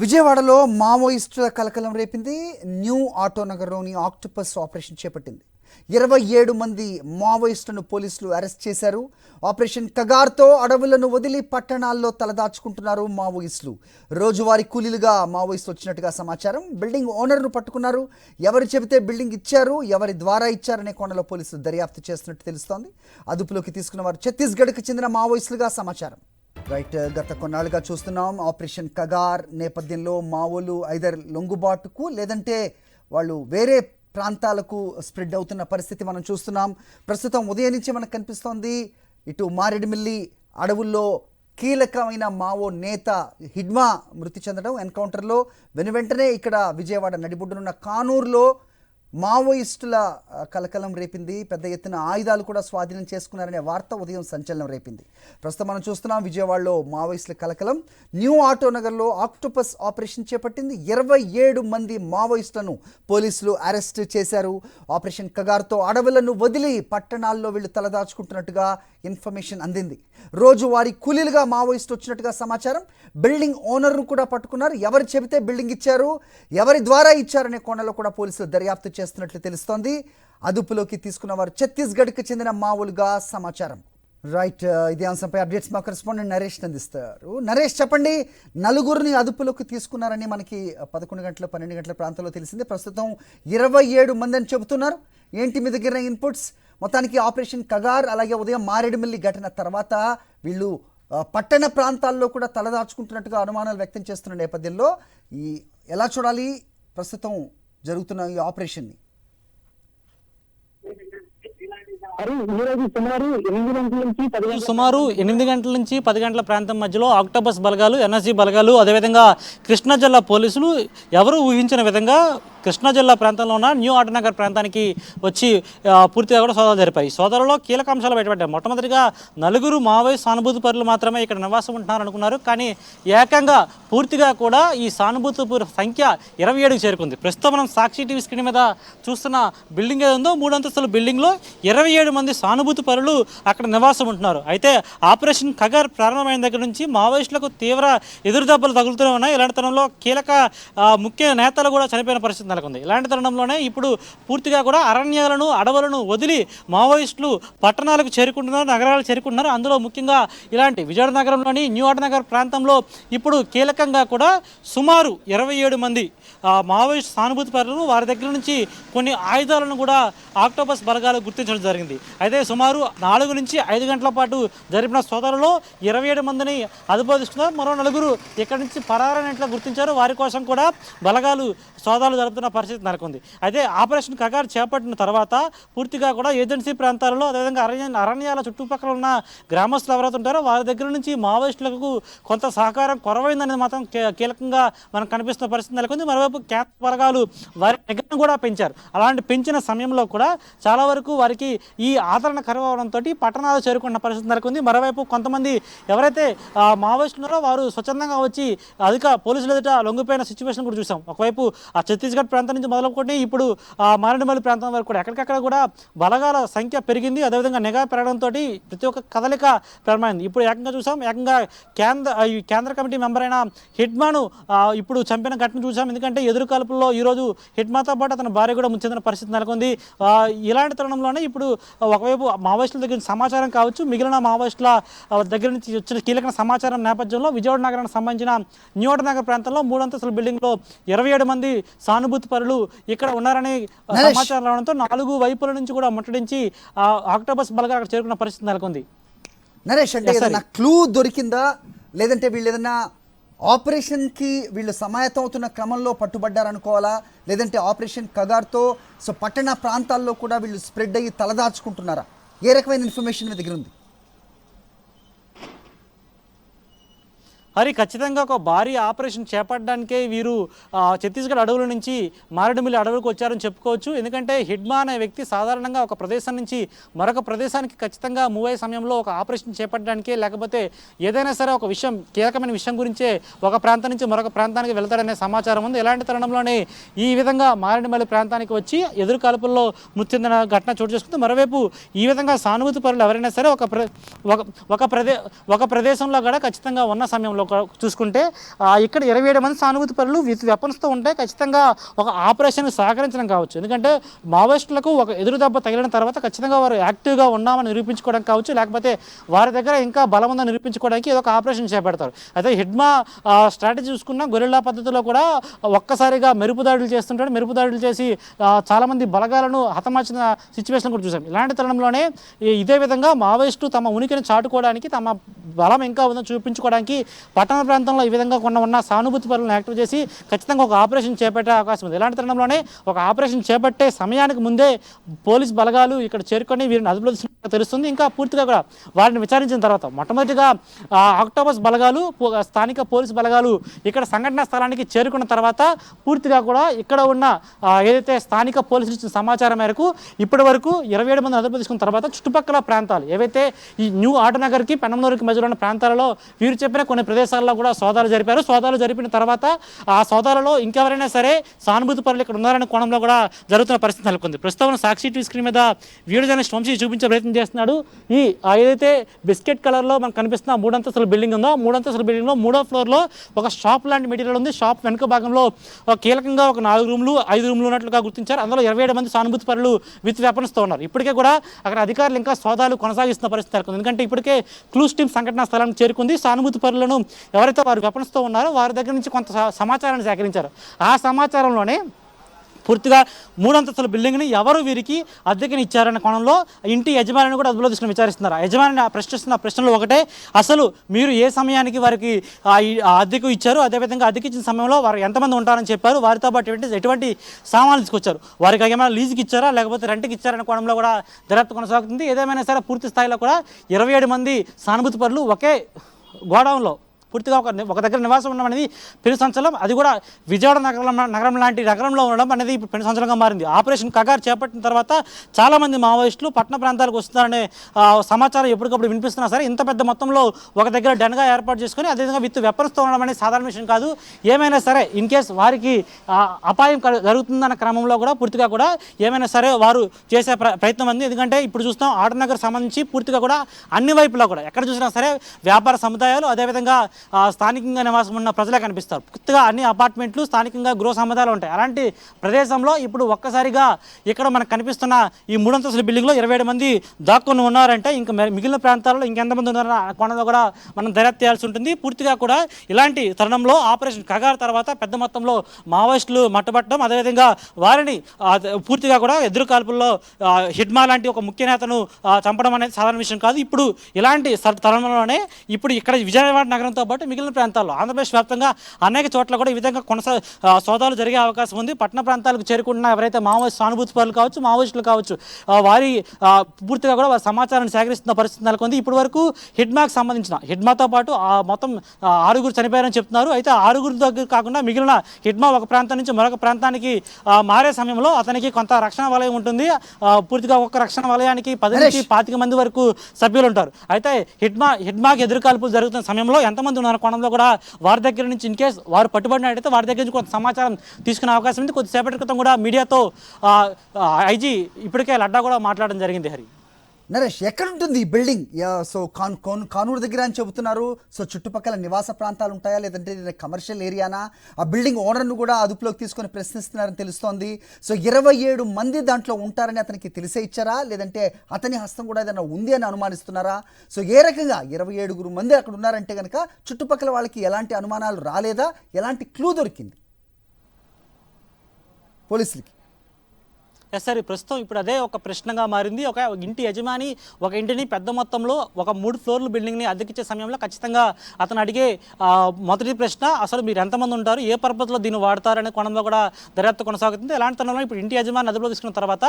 విజయవాడలో మావోయిస్టుల కలకలం రేపింది. న్యూ ఆటోనగర్లోని ఆక్టోపస్ ఆపరేషన్ చేపట్టింది. 27 మంది మావోయిస్టులను పోలీసులు అరెస్ట్ చేశారు. ఆపరేషన్ కగార్తో అడవులను వదిలి పట్టణాల్లో తలదాచుకుంటున్నారు మావోయిస్టులు. రోజువారీ కూలీలుగా మావోయిస్టులు వచ్చినట్టుగా సమాచారం. బిల్డింగ్ ఓనర్ను పట్టుకున్నారు. ఎవరు చెబితే బిల్డింగ్ ఇచ్చారు, ఎవరి ద్వారా ఇచ్చారనే కోణంలో పోలీసులు దర్యాప్తు చేస్తున్నట్టు తెలుస్తోంది. అదుపులోకి తీసుకున్న వారు ఛత్తీస్గఢ్కి చెందిన మావోయిస్టులుగా సమాచారం. రైట్, గత కొన్నాళ్ళుగా చూస్తున్నాం ఆపరేషన్ కగార్ నేపథ్యంలో మావోలు ఐదర్ లొంగుబాటుకు లేదంటే వాళ్ళు వేరే ప్రాంతాలకు స్ప్రెడ్ అవుతున్న పరిస్థితి మనం చూస్తున్నాం. ప్రస్తుతం ఉదయం నుంచి మనకు కనిపిస్తోంది ఇటు మారేడుమిల్లి అడవుల్లో కీలకమైన మావో నేత హిడ్మా మృతి చెందడం ఎన్కౌంటర్లో. వెనువెంటనే ఇక్కడ విజయవాడ నడిబొడ్డునున్న కానూరులో మావోయిస్టుల కలకలం రేపింది. పెద్ద ఎత్తున ఆయుధాలు కూడా స్వాధీనం చేసుకున్నారనే వార్త ఉదయం సంచలనం రేపింది. ప్రస్తుతం మనం చూస్తున్నాం విజయవాడలో మావోయిస్టుల కలకలం. న్యూ ఆటోనగర్లో ఆక్టోపస్ ఆపరేషన్ చేపట్టింది. 27 మంది మావోయిస్టులను పోలీసులు అరెస్ట్ చేశారు. ఆపరేషన్ కగార్తో అడవులను వదిలి పట్టణాల్లో వీళ్ళు తలదాచుకుంటున్నట్టుగా ఇన్ఫర్మేషన్ అందింది. రోజువారీ కూలీలుగా మావోయిస్టు వచ్చినట్టుగా సమాచారం. బిల్డింగ్ ఓనర్ను కూడా పట్టుకున్నారు. ఎవరు చెబితే బిల్డింగ్ ఇచ్చారు, ఎవరి ద్వారా ఇచ్చారనే కోణంలో కూడా పోలీసులు దర్యాప్తు చేస్తున్నట్లు తెలుస్తోంది. అదుపులోకి తీసుకున్న వారు ఛత్తీస్గఢ్కి చెందిన మావోలుగా సమాచారం. రైట్, ఇదే అంశంపై అప్డేట్స్ మా కరెస్పాండెంట్ నరేష్ అందిస్తారు. నరేష్, చెప్పండి, నలుగురిని అదుపులోకి తీసుకున్నారని మనకి 11 గంటల 12 గంటల ప్రాంతంలో తెలిసింది. ప్రస్తుతం 27 మంది అని చెబుతున్నారు. ఏంటి మీ దగ్గర ఇన్పుట్స్? మొత్తానికి ఆపరేషన్ కగార్ అలాగే ఉదయం మారేడుమిల్లి ఘటన తర్వాత వీళ్ళు పట్టణ ప్రాంతాల్లో కూడా తలదాచుకుంటున్నట్టుగా అనుమానాలు వ్యక్తం చేస్తున్న నేపథ్యంలో ఎలా చూడాలి ప్రస్తుతం జరుగుతున్న ఈ ఆపరేషన్ని? సుమారు 8 గంటల నుంచి 10 గంటల ప్రాంతం మధ్యలో ఆక్టోపస్ బలగాలు, ఎన్ఎస్జీ బలగాలు, అదేవిధంగా కృష్ణా జిల్లా పోలీసులు ఎవరు ఊహించిన విధంగా కృష్ణా జిల్లా ప్రాంతంలో ఉన్న న్యూ ఆటోనగర్ ప్రాంతానికి వచ్చి పూర్తిగా కూడా సోదాలు జరిపాయి. సోదాలలో కీలక అంశాలు బయటపడ్డాయి. మొట్టమొదటిగా 4 మావోయిస్ట్ సానుభూతి పరులు మాత్రమే ఇక్కడ నివాసం ఉంటున్నారు అనుకున్నారు. కానీ ఏకంగా పూర్తిగా కూడా ఈ సానుభూతి పరుల సంఖ్య 27కి చేరుకుంది. ప్రస్తుతం మనం సాక్షి టీవీ స్క్రీన్ మీద చూస్తున్న బిల్డింగ్ ఏదో ఉందో 3 అంతస్తుల బిల్డింగ్లో 27 మంది సానుభూతి పరులు అక్కడ నివాసం ఉంటున్నారు. అయితే ఆపరేషన్ కగార్ ప్రారంభమైన దగ్గర నుంచి మావోయిస్టులకు తీవ్ర ఎదురుదెబ్బలు తగులుతూనే ఉన్నాయి. ఇలాంటి తరుణంలో కీలక ముఖ్య నేతలు కూడా చనిపోయిన పరిస్థితి నెలకొంది. ఇలాంటి తరుణంలోనే ఇప్పుడు పూర్తిగా కూడా అరణ్యాలను, అడవులను వదిలి మావోయిస్టులు పట్టణాలకు చేరుకుంటున్నారు, నగరాలకు చేరుకుంటున్నారు. అందులో ముఖ్యంగా ఇలాంటి విజయవాడ నగరంలోని న్యూ ఆటోనగర్ ప్రాంతంలో ఇప్పుడు కీలకంగా కూడా సుమారు 27 మంది మావోయిస్ట్ సానుభూతి పరులు, వారి దగ్గర నుంచి కొన్ని ఆయుధాలను కూడా ఆక్టోపస్ బలగాలు గుర్తించడం జరిగింది. అయితే సుమారు 4 నుంచి 5 గంటల పాటు జరిపిన సోదాలలో 27 మందిని అదుపులో తీసుకున్నారు. మరో 4 ఇక్కడి నుంచి పరారైనట్లు గుర్తించారు. వారి కోసం కూడా బలగాలు సోదాలు జరుపుతున్న పరిస్థితి నెలకొంది. అయితే ఆపరేషన్ కగార్ చేపట్టిన తర్వాత పూర్తిగా కూడా ఏజెన్సీ ప్రాంతాలలో, అదేవిధంగా అరణ్యాల చుట్టుపక్కల ఉన్న గ్రామస్తులు ఎవరైతే ఉంటారో వారి దగ్గర నుంచి మావోయిస్టులకు కొంత సహకారం కొరవైందనేది మాత్రం కీలకంగా మనకు కనిపిస్తున్న పరిస్థితి నెలకొంది. మరోవైపు క్యాంప్ బలగాలు వారి నిఘాను కూడా పెంచారు. అలాంటి పెంచిన సమయంలో కూడా చాలా వరకు వారికి ఈ ఆదరణ కరువడంతో పట్టణాలు చేరుకున్న పరిస్థితి నెలకొంది. మరోవైపు కొంతమంది ఎవరైతే మావోయిస్టులు ఉన్నారో వారు స్వచ్ఛందంగా వచ్చి అధిక పోలీసుల ఎదుట లొంగిపోయిన సిచ్యువేషన్ కూడా చూసాం. ఒకవైపు ఆ ఛత్తీస్గఢ్ ప్రాంతం నుంచి మొదలుకొని ఇప్పుడు మారేడుమిల్లి ప్రాంతం వరకు కూడా ఎక్కడికక్కడ కూడా బలగాల సంఖ్య పెరిగింది. అదేవిధంగా నిఘా పెరగడంతో ప్రతి ఒక్క కదలిక ప్రారంభమైంది. ఇప్పుడు ఏకంగా చూసాం, ఏకంగా కేంద్ర కమిటీ మెంబర్ అయిన హిడ్మాను ఇప్పుడు చంపిన ఘటన చూసాం. ఎందుకంటే ఎదురు కాల్పుల్లో ఈరోజు హిడ్మాతో పాటు అతని భార్య కూడా ముంచెందిన పరిస్థితి నెలకొంది. ఇలాంటి తరుణంలోనే ఇప్పుడు ఒకవైపు మావోయిస్టుల దగ్గర సమాచారం కావచ్చు, మిగిలిన మావోయిస్టుల దగ్గర నుంచి వచ్చిన కీలక సమాచారం నేపథ్యంలో విజయవాడ నగరానికి సంబంధించిన న్యూ ఆటోనగర్ ప్రాంతంలో 3 అంతస్తుల బిల్డింగ్లో 27 మంది సానుభూతి పరులు ఇక్కడ ఉన్నారని సమాచారం రావడంతో 4 వైపుల నుంచి కూడా ముట్టడించి ఆక్టోపస్ బలగా అక్కడ చేరుకున్న పరిస్థితి నెలకొంది. నరేష్, అంటే ఏదైనా క్లూ దొరికిందా, లేదంటే వీళ్ళు ఏదైనా ఆపరేషన్కి వీళ్ళు సమాయత్తం అవుతున్న క్రమంలో పట్టుబడ్డారనుకోవాలా, లేదంటే ఆపరేషన్ కగార్తో పట్టణ ప్రాంతాల్లో కూడా వీళ్ళు స్ప్రెడ్ అయ్యి తలదాచుకుంటున్నారా? ఏ రకమైన ఇన్ఫర్మేషన్ మీ దగ్గర ఉంది? మరి ఖచ్చితంగా ఒక భారీ ఆపరేషన్ చేపట్టడానికే వీరు ఛత్తీస్గఢ్ అడవుల నుంచి మారేడుమిల్లి అడవులకు వచ్చారని చెప్పుకోవచ్చు. ఎందుకంటే హిడ్మా అనే వ్యక్తి సాధారణంగా ఒక ప్రదేశం నుంచి మరొక ప్రదేశానికి ఖచ్చితంగా మూవ్ అయ్యే సమయంలో ఒక ఆపరేషన్ చేపట్టడానికే, లేకపోతే ఏదైనా సరే ఒక విషయం, కీలకమైన విషయం గురించే ఒక ప్రాంతం నుంచి మరొక ప్రాంతానికి వెళ్తాడనే సమాచారం ఉంది. ఇలాంటి తరుణంలోనే ఈ విధంగా మారేడుమిల్లి ప్రాంతానికి వచ్చి ఎదురు కాల్పుల్లో మృతి చెందిన ఘటన చోటు చేసుకుంది. మరోవైపు ఈ విధంగా సానుభూతి పరులు ఎవరైనా సరే ఒక ప్రదేశంలో కూడా ఖచ్చితంగా ఉన్న సమయంలో చూసుకుంటే ఇక్కడ 27 మంది సానుభూతి పరులు విత్ వెపన్స్తో ఉంటే ఖచ్చితంగా ఒక ఆపరేషన్ సహకరించడం కావచ్చు. ఎందుకంటే మావోయిస్టులకు ఒక ఎదురు దెబ్బ తగిలిన తర్వాత ఖచ్చితంగా వారు యాక్టివ్గా ఉన్నామని నిరూపించుకోవడం కావచ్చు, లేకపోతే వారి దగ్గర ఇంకా బలం ఉందని నిరూపించుకోవడానికి ఏదో ఒక ఆపరేషన్ చేపడతారు. అయితే హిడ్మా స్ట్రాటజీ చూసుకున్న గొరిల్లా పద్ధతిలో కూడా ఒక్కసారిగా మెరుపు దాడులు చేస్తుంటాడు. మెరుపు దాడులు చేసి చాలామంది బలగాలను హతమార్చిన సిచ్యువేషన్ కూడా చూసాం. ఇలాంటి తరుణంలోనే ఇదే విధంగా మావోయిస్టు తమ ఉనికిని చాటుకోవడానికి, తమ బలం ఇంకా ఉందని చూపించుకోవడానికి పట్టణ ప్రాంతంలో ఈ విధంగా ఉన్న సానుభూతి పరులను యాక్టివ్ చేసి ఖచ్చితంగా ఒక ఆపరేషన్ చేపట్టే అవకాశం ఉంది. ఇలాంటి తరుణంలోనే ఒక ఆపరేషన్ చేపట్టే సమయానికి ముందే పోలీస్ బలగాలు ఇక్కడ చేరుకొని వీరిని అదుపులో తీసుకున్నట్టు తెలుస్తుంది. ఇంకా పూర్తిగా కూడా వారిని విచారించిన తర్వాత మొట్టమొదటిగా ఆక్టోపస్ బలగాలు, స్థానిక పోలీస్ బలగాలు ఇక్కడ సంఘటనా స్థలానికి చేరుకున్న తర్వాత పూర్తిగా కూడా ఇక్కడ ఉన్న ఏదైతే స్థానిక పోలీసులు ఇచ్చిన సమాచారం మేరకు ఇప్పటి వరకు 27 మంది అదుపులో తీసుకున్న తర్వాత చుట్టుపక్కల ప్రాంతాలు ఏవైతే ఈ న్యూ ఆటనగర్కి పెనంనూరుకి మధ్యలో ఉన్న ప్రాంతాలలో వీరు చెప్పిన కొన్ని ప్రదేశాల్లో కూడా సోదాలు జరిపారు. సోదాలు జరిపిన తర్వాత ఆ సోదాలలో ఇంకెవరైనా సరే సానుభూతి పరులు ఇక్కడ ఉన్నారనే కోణంలో కూడా జరుగుతున్న పరిస్థితి నెలకొంది. ప్రస్తుతం సాక్షి టీవీ స్క్రీన్ మీద వీడియో జర్నలిస్ట్ వంశీ చూపించే ప్రయత్నం చేస్తున్నాడు. ఈ ఏదైతే బిస్కెట్ కలర్లో మనకు కనిపిస్తున్న 3 అంతస్తుల బిల్డింగ్ ఉందో 3 అంతస్తుల బిల్డింగ్లో 3వ ఫ్లోర్లో ఒక షాప్ లాంటి మెటీరియల్ ఉంది. షాప్ వెనుక భాగంలో కీలకంగా ఒక 4 రూమ్లు 5 రూమ్లు ఉన్నట్లుగా గుర్తించారు. అందులో 27 మంది సానుభూతి పరులు విత్ వెపన్స్తో ఉన్నారు. ఇప్పటికే కూడా అక్కడ అధికారులు ఇంకా సోదాలు కొనసాగిస్తున్న పరిస్థితి నెలకొంది. ఎందుకంటే ఇప్పటికే క్లూస్ టీమ్ సంఘటనా స్థలానికి చేరుకుంది. సానుభూతి పరులను ఎవరైతే వారు వెపన్స్తో ఉన్నారో వారి దగ్గర నుంచి కొంత సమాచారాన్ని సేకరించారు. ఆ సమాచారంలోనే పూర్తిగా 3 అంతస్తుల బిల్డింగ్ని ఎవరు వీరికి అద్దెకిని ఇచ్చారనే కోణంలో ఇంటి యజమానిని కూడా అదుపులో తీసుకుని విచారిస్తున్నారు. యజమానిని ప్రశ్నిస్తున్న ప్రశ్నలు ఒకటే, అసలు మీరు ఏ సమయానికి వారికి అద్దెకు ఇచ్చారు, అదేవిధంగా అద్దెకి ఇచ్చిన సమయంలో వారు ఎంతమంది ఉంటారని చెప్పారు, వారితో పాటు ఎటువంటి సామాన్లు తీసుకొచ్చారు, వారికి ఏమైనా లీజుకి ఇచ్చారా లేకపోతే రెంట్కి ఇచ్చారనే కోణంలో కూడా దర్యాప్తు కొనసాగుతుంది. ఏదేమైనా సరే పూర్తి స్థాయిలో కూడా 27 మంది సానుభూతి పరులు ఒకే గోడౌన్లో పూర్తిగా ఒక దగ్గర నివాసం ఉండడం అనేది పెను సంచలనం. అది కూడా విజయవాడ నగరం లాంటి నగరంలో ఉండడం అనేది ఇప్పుడు పెను సంచలనంగా మారింది. ఆపరేషన్ కగార్ చేపట్టిన తర్వాత చాలామంది మావోయిస్టులు పట్టణ ప్రాంతాలకు వస్తున్నారనే సమాచారం ఎప్పటికప్పుడు వినిపిస్తున్నా సరే ఇంత పెద్ద మొత్తంలో ఒక దగ్గర డెన్గా ఏర్పాటు చేసుకొని అదేవిధంగా విత్ వెపన్స్తో ఉండడం అనేది సాధారణ విషయం కాదు. ఏమైనా సరే ఇన్ కేస్ వారికి అపాయం జరుగుతుందన్న క్రమంలో కూడా పూర్తిగా కూడా ఏమైనా సరే వారు చేసే ప్రయత్నం ఉంది. ఎందుకంటే ఇప్పుడు చూస్తాం ఆటనగర్ సంబంధించి పూర్తిగా కూడా అన్ని వైపులా కూడా ఎక్కడ చూసినా సరే వ్యాపార సముదాయాలు, అదేవిధంగా స్థానికంగా నివాసం ఉన్న ప్రజలే కనిపిస్తారు. పూర్తిగా అన్ని అపార్ట్మెంట్లు, స్థానికంగా గృహ సముదాయాలు ఉంటాయి. అలాంటి ప్రదేశంలో ఇప్పుడు ఒక్కసారిగా ఇక్కడ మనకు కనిపిస్తున్న ఈ 3 అంతస్తుల బిల్డింగ్లో 27 మంది దాక్కుని ఉన్నారంటే ఇంకా మిగిలిన ప్రాంతాల్లో ఇంకెంతమంది ఉన్నారన్న కోణంలో కూడా మనం దర్యాప్తు చేయాల్సి ఉంటుంది. పూర్తిగా కూడా ఇలాంటి తరుణంలో ఆపరేషన్ కగార్ తర్వాత పెద్ద మొత్తంలో మావోయిస్టులు మట్టుబట్టడం, అదేవిధంగా వారిని పూర్తిగా కూడా ఎదురు కాల్పుల్లో హిడ్మా లాంటి ఒక ముఖ్య నేతను చంపడం అనేది సాధారణ విషయం కాదు. ఇప్పుడు ఇలాంటి తరుణంలోనే ఇప్పుడు ఇక్కడ విజయవాడ నగరంతో పాటు మిగిలిన ప్రాంతాల్లో ఆంధ్రప్రదేశ్ వ్యాప్తంగా అనేక చోట్ల కూడా ఈ విధంగా సోదాలు జరిగే అవకాశం ఉంది. పట్టణ ప్రాంతాలకు చేరుకున్న ఎవరైతే మావోయిస్ట్ సానుభూతి పరులు కావచ్చు, మావోయిస్టులు కావచ్చు, వారి పూర్తిగా కూడా వారి సమాచారాన్ని సేకరిస్తున్న పరిస్థితి నెలకొంది. ఇప్పటి వరకు హిడ్మాకు సంబంధించిన హిడ్మాతో పాటు మొత్తం 6 చనిపోయారని చెప్తున్నారు. అయితే 6 దగ్గర కాకుండా మిగిలిన హిడ్మా ఒక ప్రాంతం నుంచి మరొక ప్రాంతానికి మారే సమయంలో అతనికి కొంత రక్షణ వలయం ఉంటుంది. పూర్తిగా ఒక రక్షణ వలయానికి 10 నుంచి 25 మంది వరకు సభ్యులు ఉంటారు. అయితే హిడ్మాకి ఎదురుకాల్పులు జరుగుతున్న సమయంలో ఎంతమంది ఉన్నారు కోణంలో కూడా వారి దగ్గర నుంచి ఇన్ కేస్ వారు పట్టుబడినట్టయితే వారి దగ్గర నుంచి కొంత సమాచారం తీసుకునే అవకాశం ఉంది. కొద్దిసేపటి క్రితం కూడా మీడియాతో ఐజీ ఇప్పటికే లడ్డా కూడా మాట్లాడడం జరిగింది. హరి నరేష్, ఎక్కడ ఉంటుంది ఈ బిల్డింగ్? సో కానూరు దగ్గర అని చెబుతున్నారు. సో చుట్టుపక్కల నివాస ప్రాంతాలు ఉంటాయా, లేదంటే కమర్షియల్ ఏరియానా? ఆ బిల్డింగ్ ఓనర్ను కూడా అదుపులోకి తీసుకొని ప్రశ్నిస్తున్నారని తెలుస్తోంది. సో 27 మంది దాంట్లో ఉంటారని అతనికి తెలిసే ఇచ్చారా, లేదంటే అతని హస్తం కూడా ఏదైనా ఉంది అని అనుమానిస్తున్నారా? సో ఏ రకంగా 27 మంది అక్కడ ఉన్నారంటే కనుక చుట్టుపక్కల వాళ్ళకి ఎలాంటి అనుమానాలు రాలేదా, ఎలాంటి క్లూ దొరికింది పోలీసులకి? సరే, ప్రస్తుతం ఇప్పుడు అదే ఒక ప్రశ్నగా మారింది. ఒక ఇంటి యజమాని ఒక ఇంటిని పెద్ద మొత్తంలో ఒక 3 ఫ్లోర్ల బిల్డింగ్ని అద్దెకిచ్చే సమయంలో ఖచ్చితంగా అతను అడిగే మొదటి ప్రశ్న, అసలు మీరు ఎంతమంది ఉంటారు, ఏ పర్పస్లో దీన్ని వాడతారు అనే కోణంలో కూడా దర్యాప్తు కొనసాగుతుంది. ఎలాంటి తరుణంలో ఇప్పుడు ఇంటి యజమాని అదుపులో తీసుకున్న తర్వాత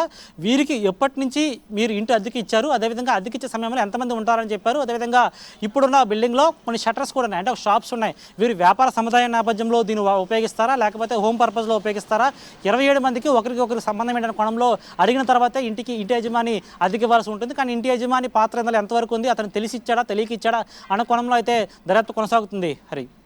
వీరికి ఎప్పటి నుంచి మీరు ఇంటి అద్దెకి ఇచ్చారు, అదేవిధంగా అద్దెకిచ్చే సమయంలో ఎంతమంది ఉంటారని చెప్పారు, అదేవిధంగా ఇప్పుడున్న బిల్డింగ్లో కొన్ని షట్టర్స్ కూడా ఉన్నాయి, అంటే షాప్స్ ఉన్నాయి, వీరు వ్యాపార సముదాయ నేపథ్యంలో దీన్ని ఉపయోగిస్తారా లేకపోతే హోమ్ పర్పస్లో ఉపయోగిస్తారా, 27 మందికి ఒకరికి సంబంధం ఏంటనే కోణంలో అడిగిన తర్వాతే ఇంటి యజమాని అద్దెకి ఇవ్వాల్సి ఉంటుంది. కానీ ఇంటి యజమాని పాత్ర ఎంతవరకు ఉంది, అతను తెలిసి ఇచ్చాడా తెలియక ఇచ్చాడా అన్న కోణంలో అయితే దర్యాప్తు కొనసాగుతుంది. హరి